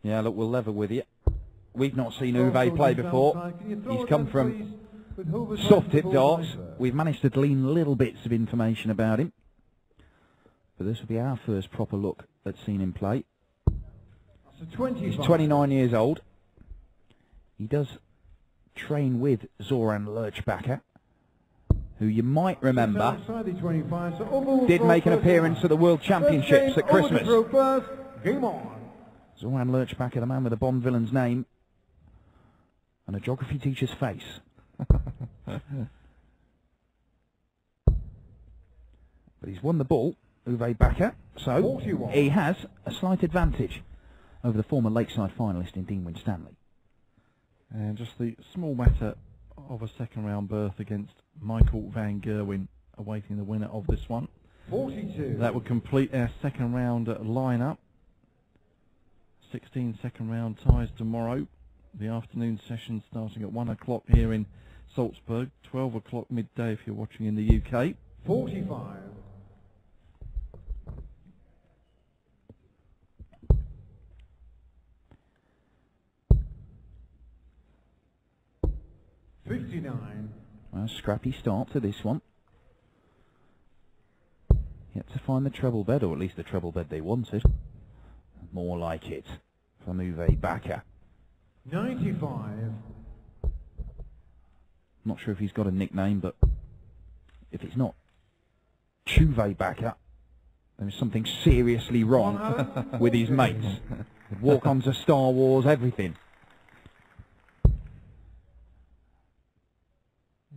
Yeah, look, we'll level with you. We've not seen Uwe play before. He's come from soft tip darts. We've managed to glean little bits of information about him. But this will be our first proper look at seeing him play. He's 29 years old. He does train with Zoran Bacher, who you might remember did make an appearance at the World Championships at Christmas. Zoran Bacher, the man with a Bond villain's name and a geography teacher's face. But he's won the ball, Uwe Bacher, so 41. He has a slight advantage over the former Lakeside finalist in Dean Winstanley. And just the small matter of a second round berth against Michael van Gerwen, awaiting the winner of this one. 42. That would complete our second round lineup. 16 second round ties tomorrow. The afternoon session starting at 1 o'clock here in Salzburg, 12 o'clock midday if you're watching in the UK. 45. Well, scrappy start to this one. Yet to find the treble bed, or at least the treble bed they wanted. More like it from Uwe Bacher. 95. Not sure if he's got a nickname, but if it's not Chuve Bacher, there's something seriously wrong with his mates. Walk-ons to Star Wars, everything.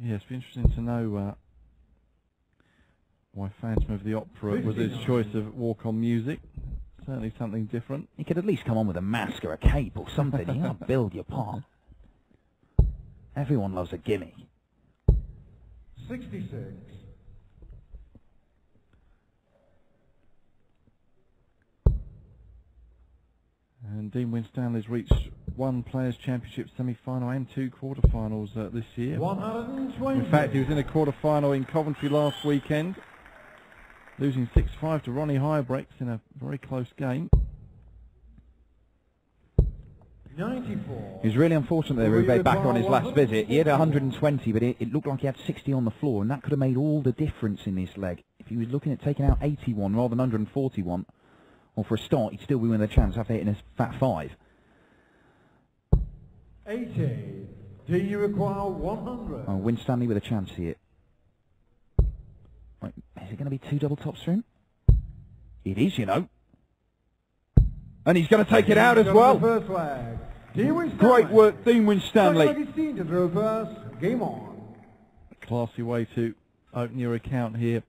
Yeah, it's interesting to know why Phantom of the Opera was his choice of walk-on music. Certainly something different. He could at least come on with a mask or a cape or something. You can't build your part. Everyone loves a gimme. 66. And Dean Winstanley's reached one Players' Championship semi-final and 2 quarter-finals this year. 120. In fact, he was in a quarter-final in Coventry last weekend, losing 6-5 to Ronnie Highbreaks in a very close game. 94. He was really unfortunate there, Uwe Bacher, on his last visit. He had 120, but it looked like he had 60 on the floor, and that could have made all the difference in this leg. If he was looking at taking out 81 rather than 141, or for a start, he'd still be winning the chance after hitting his fat 5. 80. Do you require 100? Oh, Winstanley with a chance here. Right, is it going to be 2 double tops for him? It is, you know. And he's going to take it out as well. First flag. Great work, Dean Winstanley. Game on. A classy way to open your account here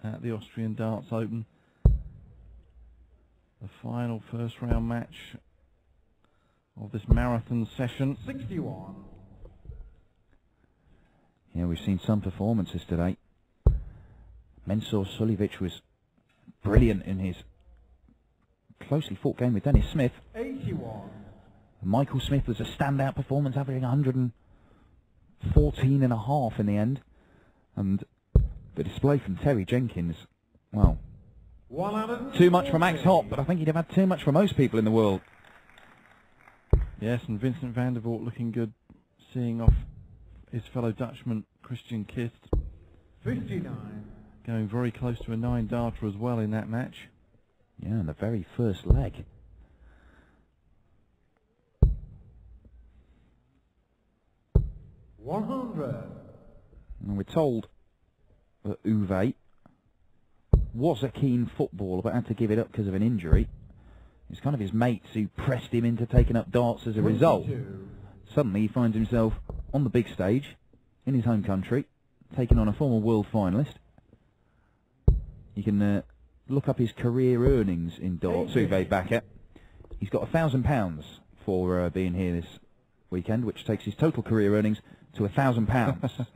at the Austrian Darts Open. The final first round match of this marathon session. 61. Yeah, we've seen some performances today. Mensur Suljevic was brilliant in his closely fought game with Dennis Smith. 81. Michael Smith was a standout performance, averaging 114.5 in the end. And the display from Terry Jenkins, well, too much for Max Hopp, but I think he'd have had too much for most people in the world. Yes, and Vincent van der Voort looking good, seeing off his fellow Dutchman Christian Kist. 59. Going very close to a 9-darter as well in that match. Yeah, in the very first leg. $100. And we're told that Uwe was a keen footballer but had to give it up because of an injury. It's kind of his mates who pressed him into taking up darts as a result. Suddenly he finds himself on the big stage in his home country, taking on a former world finalist. You can look up his career earnings in darts, Uwe Bacher. He's got £1,000 for being here this weekend, which takes his total career earnings to £1,000.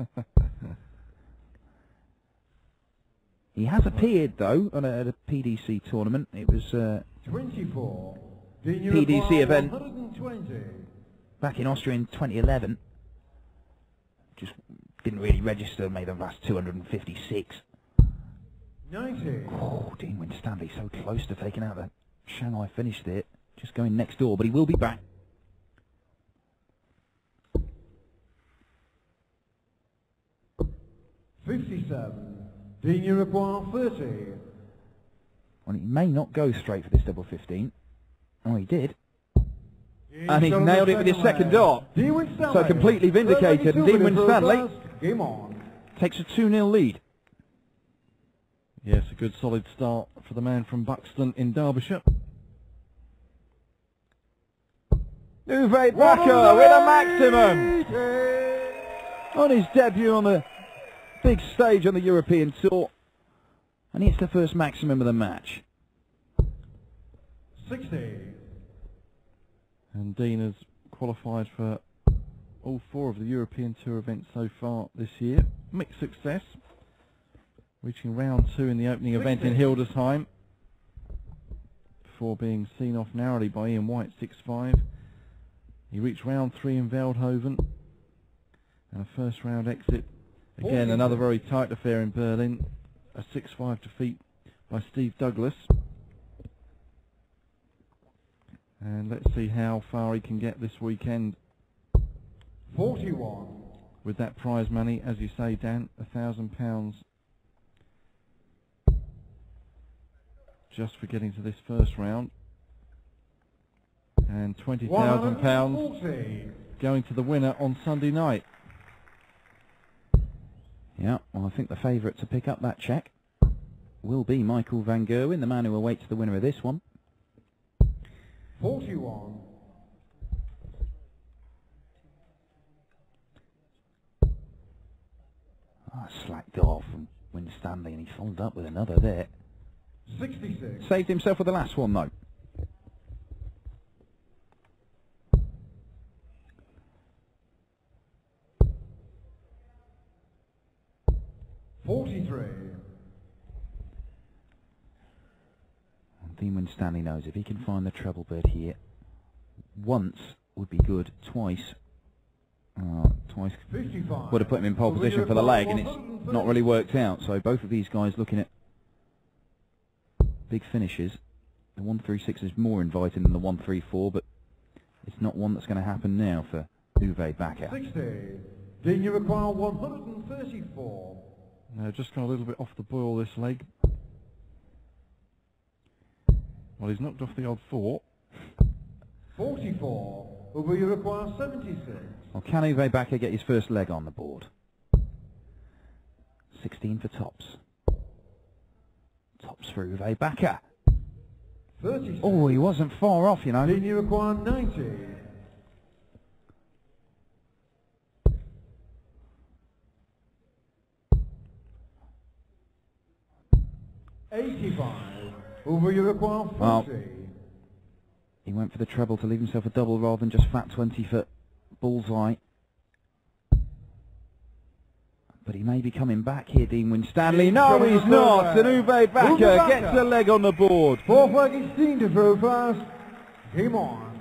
He has appeared, though, at a PDC tournament. It was 24. PDC event 120. back in Austria in 2011. Just didn't really register, made the last 256. 90. Oh, Dean Winstanley so close to taking out the Shanghai finish there. Just going next door, but he will be back. $57. Dean, you require 30. Well, he may not go straight for this double 15. Oh, he did. And he's nailed it with his second dart. So completely vindicated. And Dean Winstanley Game on. takes a 2-0 lead. Yes, a good solid start for the man from Buxton in Derbyshire. Uwe Bacher with a maximum on his debut on the big stage on the European Tour. And it's the first maximum of the match. 60. And Dean has qualified for all 4 of the European Tour events so far this year. Mixed success, reaching round 2 in the opening event in Hildesheim before being seen off narrowly by Ian White, 6-5. He reached round 3 in Veldhoven and a first round exit. Again, another very tight affair in Berlin. A 6-5 defeat by Steve Douglas. And let's see how far he can get this weekend 41. with that prize money. As you say, Dan, £1,000 just for getting to this first round. And £20,000 going to the winner on Sunday night. Yeah, well, I think the favourite to pick up that cheque will be Michael van Gerwen, the man who awaits the winner of this one. 41. Slacked off from Winstanley, and he followed up with another there. 66. Saved himself with the last one, though. Dean Winstanley knows if he can find the treble bird here, once would be good, twice 55. would have put him in pole position for the leg, and it's not really worked out. So both of these guys looking at big finishes. The 136 is more inviting than the 134, but it's not one that's going to happen now for Uwe Bacher. 60. Dean, you require 134. No, just gone a little bit off the boil, this leg. Well, he's knocked off the odd 4. 44. Will you require 76? Well, can Uwe Bacher get his first leg on the board? 16 for tops. Tops for Uwe Bacher. 36. Oh, he wasn't far off, you know. Dean, you require 90. $85. Will you require 40? Well, he went for the treble to leave himself a double rather than just fat 20 for bullseye. But he may be coming back here, Dean Winstanley. No, he's not. And Uwe Bacher gets a leg on the board. 4-16 to throw first. Game on.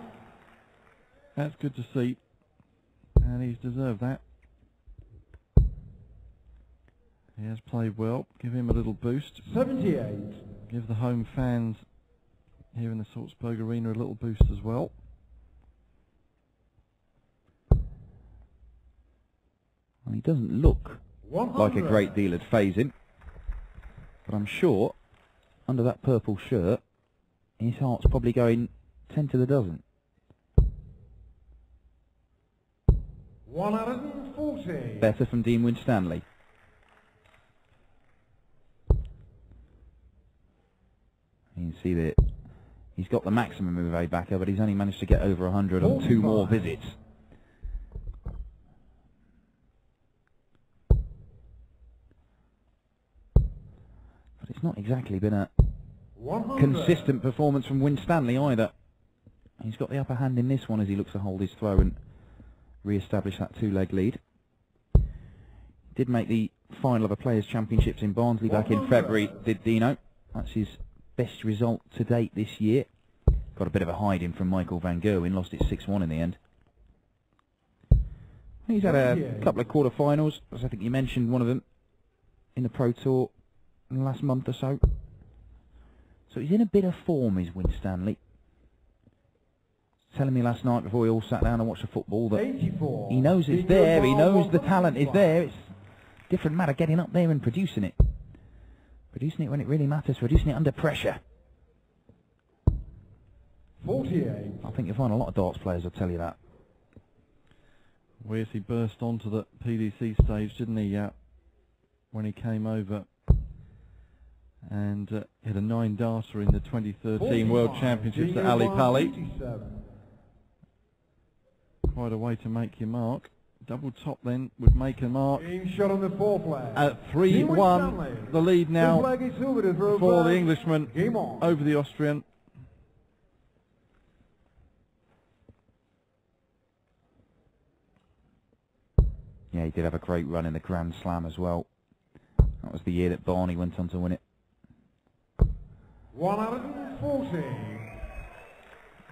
That's good to see. And he's deserved that. He has played well. Give him a little boost. 78. Give the home fans here in the Salzburg Arena a little boost as well. Well, he doesn't look 100. like a great deal at phasing, but I'm sure under that purple shirt his heart's probably going 10 to the dozen. 140. Better from Dean Winstanley. You can see that he's got the maximum of Uwe Bacher, but he's only managed to get over 100 on 2 more visits. But it's not exactly been a 100. consistent performance from Winstanley either. He's got the upper hand in this one as he looks to hold his throw and re-establish that 2-leg lead. Did make the final of a Players' Championships in Barnsley back in February, did Dino. That's his best result to date this year. Got a bit of a hiding from Michael van Gerwen, lost it 6-1 in the end. He's had a couple of quarter-finals, as I think you mentioned one of them, in the Pro Tour in the last month or so. So he's in a bit of form, is Winstanley. telling me last night before we all sat down and watched the football that 84. he knows it's there, he knows the talent is there. It's a different matter getting up there and producing it. Producing it when it really matters, producing it under pressure. 48. I think you'll find a lot of darts players will tell you that. Whereas he burst onto the PDC stage, didn't he, when he came over. And he had a 9-darter in the 2013 World Championships at Ali Pali. 57. Quite a way to make your mark. Double top then would make a mark. Team shot on the 4 flag. At 3-1, the lead now for the Englishman Game on. over the Austrian. Yeah, he did have a great run in the Grand Slam as well. That was the year that Barney went on to win it. 140.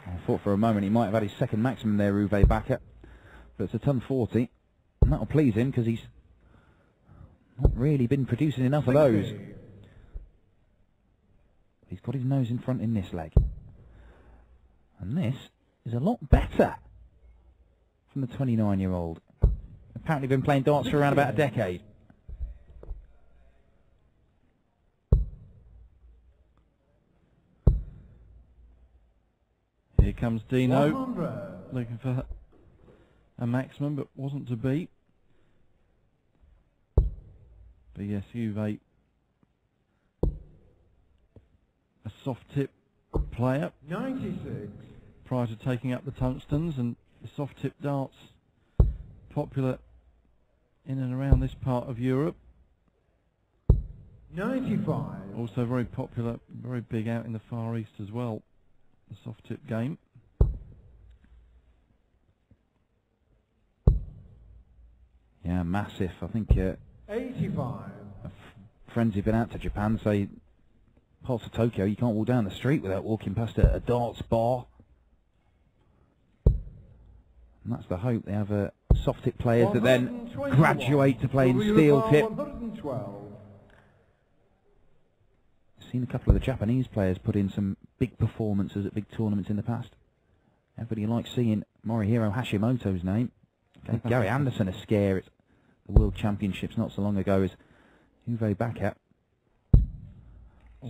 I thought for a moment he might have had his second maximum there, Uwe Bacher. But it's a ton 40. And that'll please him because he's not really been producing enough of those. He's got his nose in front in this leg. And this is a lot better from the 29-year-old. Apparently been playing darts for around about a decade. Here comes Dino, 100. looking for a maximum, but wasn't to be. But yes, Uwe, a soft tip player 96. prior to taking up the tungstens, and the soft tip darts popular in and around this part of Europe. 95. Also very popular, very big out in the Far East as well, the soft tip game. Yeah, massive. I think 85. friends who've been out to Japan say parts of Tokyo you can't walk down the street without walking past a darts bar. And that's the hope. They have soft tip players that then 121. graduate to playing Will you steel recall tip. 112. I've seen a couple of the Japanese players put in some big performances at big tournaments in the past. Everybody likes seeing Morihiro Hashimoto's name. Okay, Gary Anderson a scare at the World Championships not so long ago as Uwe Bacher.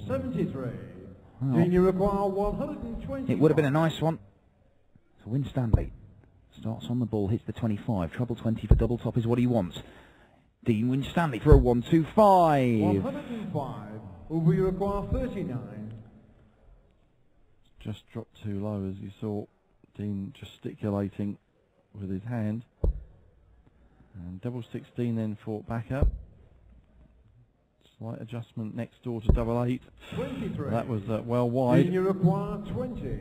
73. Well, Do you require 120? it would have been a nice one. So Winstanley starts on the ball, hits the 25. Treble 20 for double top is what he wants. Dean Winstanley for a 125. 105. Will you require 39? Just dropped too low, as you saw Dean gesticulating with his hand. And double 16 then fought back up. Slight adjustment next door to double 8. 23. That was well Do wide. you require 20?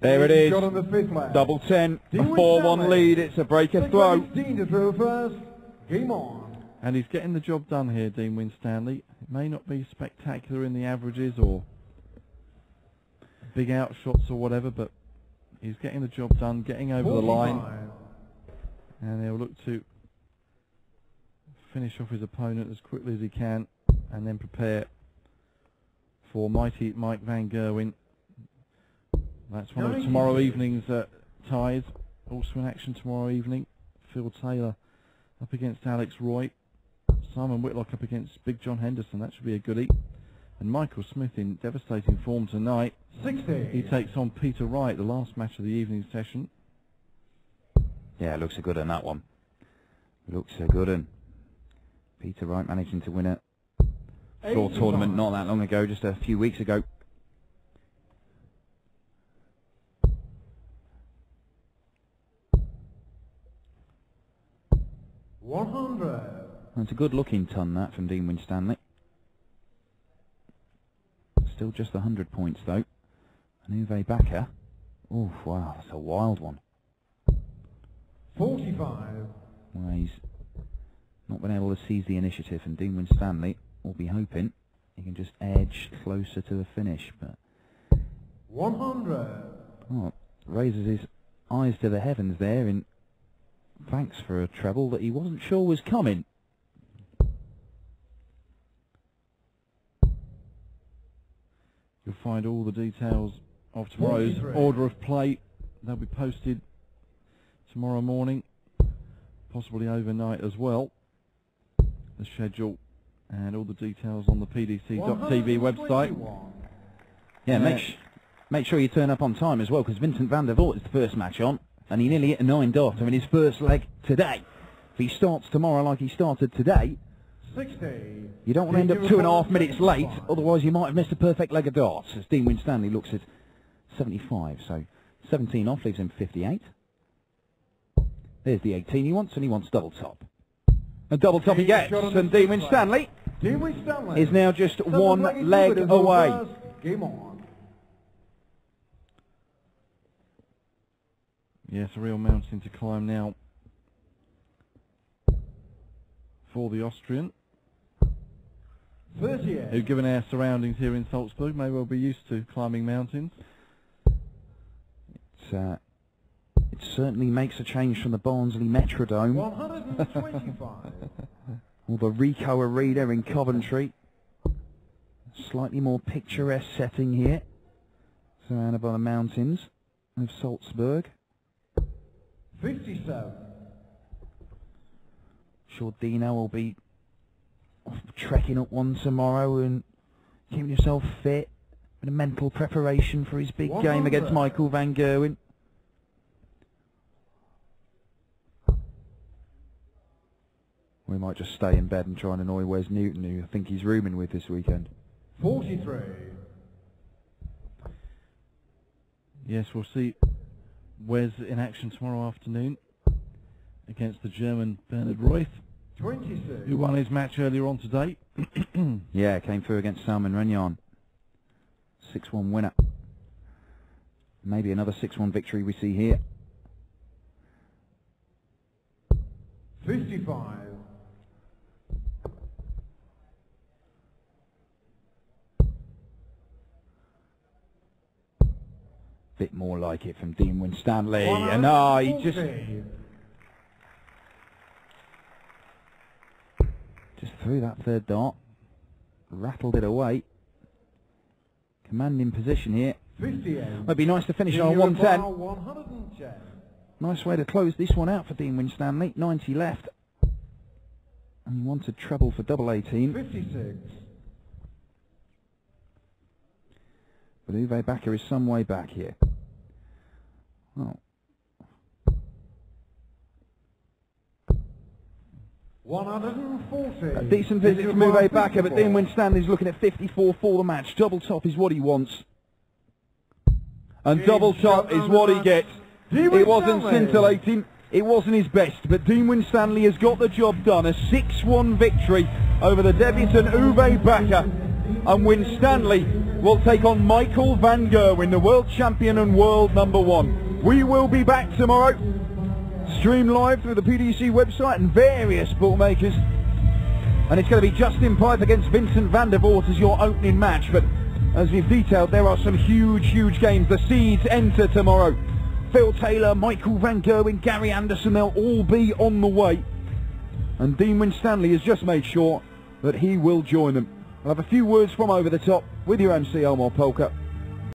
There it is. Shot on the 5th flag. Double 10. A Dean 4-1 Winstanley. lead. It's a breaker Six throw. flag, Dean to throw first. Game on. And he's getting the job done here, Dean Winstanley. It may not be spectacular in the averages or big outshots or whatever, but he's getting the job done, getting over the line. 45. And he'll look to finish off his opponent as quickly as he can and then prepare for mighty Mike Van Gerwen. That's one of tomorrow evening's ties. Also in action tomorrow evening. Phil Taylor up against Alex Roy. Simon Whitlock up against Big John Henderson. That should be a goodie. And Michael Smith in devastating form tonight. 60. He takes on Peter Wright, the last match of the evening session. Yeah, looks a good one, that one. Looks a good one. Peter Wright managing to win a floor 85. tournament not that long ago, just a few weeks ago. It's a good looking ton, that, from Dean Winstanley. Still just 100 points, though. And Uwe Bacher. Oh, wow, that's a wild one. 45. Well, he's not been able to seize the initiative, and Dean Winstanley will be hoping he can just edge closer to the finish. But 100. oh, raises his eyes to the heavens there in thanks for a treble that he wasn't sure was coming. You'll find all the details of tomorrow's 43. order of play. They'll be posted tomorrow morning, possibly overnight as well. The schedule and all the details on the PDC.TV website. 121. Yeah, make sure you turn up on time as well, because Vincent van der Voort is the first match on, and he nearly hit a 9-darter in his first leg today. If he starts tomorrow like he started today, 60. you don't want to end up 2.5 minutes late, otherwise you might have missed a perfect leg of darts, as Dean Winstanley looks at 75, so 17 off leaves him 58. There's the 18 he wants, and he wants double top. A double top he gets, and Dean Winstanley is now just one leg away. Game on. Yes, a real mountain to climb now for the Austrian, 38. who, given our surroundings here in Salzburg, may well be used to climbing mountains. It certainly makes a change from the Barnsley Metrodome 125. or the Ricoh Arena in Coventry. Slightly more picturesque setting here, surrounded by the mountains of Salzburg. 57. Sure Dino will be off trekking up one tomorrow and keeping himself fit, with a mental preparation for his big game against Michael van Gerwen. We might just stay in bed and try and annoy Wes Newton, who I think he's rooming with this weekend. 43. Yes, we'll see Wes in action tomorrow afternoon against the German Bernhard Reuth, 26. who won his match earlier on today. Yeah, came through against Salman Renyan. 6-1 winner. Maybe another 6-1 victory we see here. 55. Bit more like it from Dean Winstanley. And he just threw that third dart. Rattled it away. Commanding position here. 58. It'd be nice to finish on 110. 110. Nice way to close this one out for Dean Winstanley. 90 left. And he wanted treble for double 18. 56. But Uwe Bacher is some way back here. Oh. 140. A decent visit from Uwe Bacher, but Dean Winstanley's looking at 54 for the match. Double top is what he wants. And double top is what he gets. It wasn't scintillating, it wasn't his best, but Dean Winstanley has got the job done. A 6-1 victory over the debutant Uwe Bacher. And Winstanley will take on Michael van Gerwen, the world champion and world #1. We will be back tomorrow, streamed live through the PDC website and various bookmakers. And it's going to be Justin Pipe against Vincent van der Voort as your opening match. But as we've detailed, there are some huge games. The seeds enter tomorrow. Phil Taylor, Michael van Gerwen, Gary Anderson, they'll all be on the way. And Dean Winstanley has just made sure that he will join them. I'll have a few words from over the top with your MC Omar Polka.